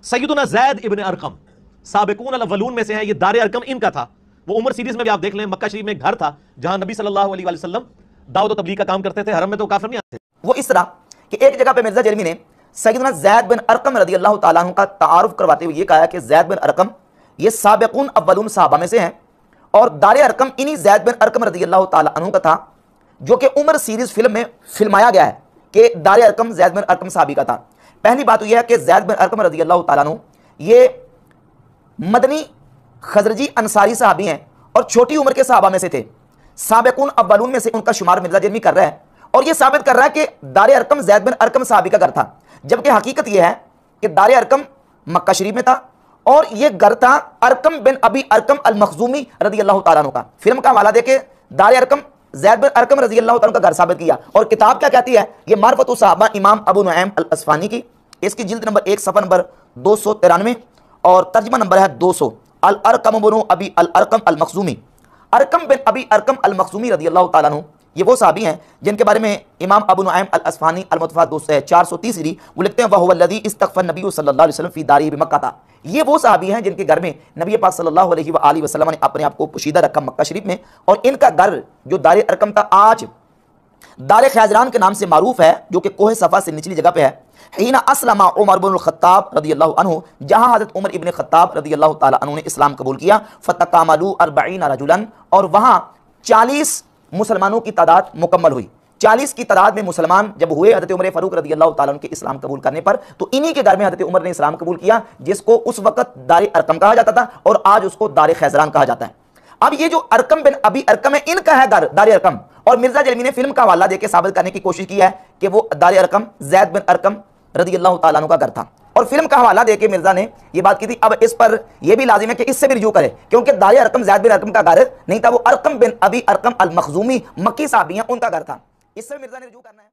सैयदुना ज़ैद इब्न Arkham साबिकून अल-अव्वलून में से है। ये दार अरकम इनका था। वो उमर सीरीज में भी आप देख लें, मक्का शरीफ में एक घर था जहां नबी सल्लल्लाहु अलैहि वसल्लम दावत और तबलीग का काम करते थे। हरम में तो काफिर नहीं आते। वो इस तरह कि एक जगह पे मिर्जा जरमी ने सैयदना ज़ैद बिन अरकम रज़ी अल्लाह ताला अन्हु का तारुफ करवाते हुए ये कहा कि ज़ैद बिन अरकम ये साबिकून अव्वलून सहाबा में से हैं और दार अरकम इन्हीं ज़ैद बिन अरकम रज़ी अल्लाह ताला अन्हु का था, जो कि उमर सीरीज फिल्म में फिल्माया गया है कि दार अरकम ज़ैद बिन अरकम साहबी का था। पहली बात तो यह है कि ज़ैद बिन अरकम रज़ी अल्लाह ताला अन्हु ये मदनी खजरजी अंसारी साहबी हैं और छोटी उम्र के सहाबा में से थे। साबिकून अव्वलून में से उनका शुमार मिर्जा जरमी कर रहा है और यह साबित कर रहा है कि दार अरकम ज़ैद बिन अरकम साहबी का घर था, जबकि हकीकत यह है कि दार अरकम मक्का शरीफ में था और यह घर था अरकम बिन अबी अरकम अल मखजूमी रज़ी अल्लाह ताला अन्हु का। फिल्म का हवाला देके दार अरकम ज़ैद बिन अरकम रज़ी अल्लाह ताला का घर साबित किया। और किताब क्या कहती है, यह मारफतुस सहाबा इमाम अबू नुऐम अल अस्फानी की, इसकी जिल्द नंबर 1 सफ़ा नंबर 293 और तर्जमा नंबर है 200। अल अरकम बिन अबी अल अरकम अल मखजूमी, अरकम बिन अबी अरकम अल मखजूमी रज़ी अल्लाह ताला अन्हु, ये वो साहबी हैं जिनके बारे में इमाम अबू नुऐम अल अस्फानी अल मुतफ़ा 430 वो लिखते हैं वहुवल्लज़ी इस्तग़फ़र नबी सल्लल्लाहु अलैहि वसल्लम फ़ी दारी बिमक्का था। ये वो साहबी हैं जिनके घर में नबी पाक सल्लल्लाहु अलैहि वसल्लम ने अपने आप को पोशीदा रखा मक्का शरीफ में, और इनका घर जो दार अरकम था आज दार खैज़रान के नाम से मारूफ है, जो कि कोह सफ़ा से निचली जगह पे है। हीना अस्लमा उमर बिन ख़त्ताब रज़ियल्लाहु अन्हु, जहाँ हज़रत उमर इब्न ख़त्ताब रज़ियल्लाहु ताला अन्हु ने इस्लाम कबूल किया, फ़तकामलू 40 रजुलन, और वहाँ 40 मुसलमानों की तादाद मुकम्मल हुई। 40 की तादाद में मुसलमान जब हुए हज़रत उमर फ़ारूक रज़ियल्लाहु ताला अन्हु के इस्लाम कबूल करने पर, तो इन्हीं के घर में हज़रत उमर ने इस्लाम कबूल किया, जिसको उस वक़्त दार अरकम कहा जाता था और आज उसको दार खैज़रान कहा जाता है। अब ये जो अरकम बिन अबी अरकम है, इनका है घर दार अरकम, और मिर्जा जरमी ने फिल्म का हवाला देकर साबित करने की कोशिश की है कि वो दार अरकम ज़ैद बिन अरकम रज़ियल्लाहु ताला अन्हु का घर था, और फिल्म का हवाला देके मिर्जा ने ये बात की थी। अब इस पर यह भी लाजिम है कि इससे भी रुजू करे, क्योंकि दार अरकम ज़ैद बिन अरकम का घर नहीं था, वो अरकम बिन अबी अरकम अल मखजूमी मक्की साहबी हैं, उनका घर था। इससे मिर्जा ने रुजू करना है।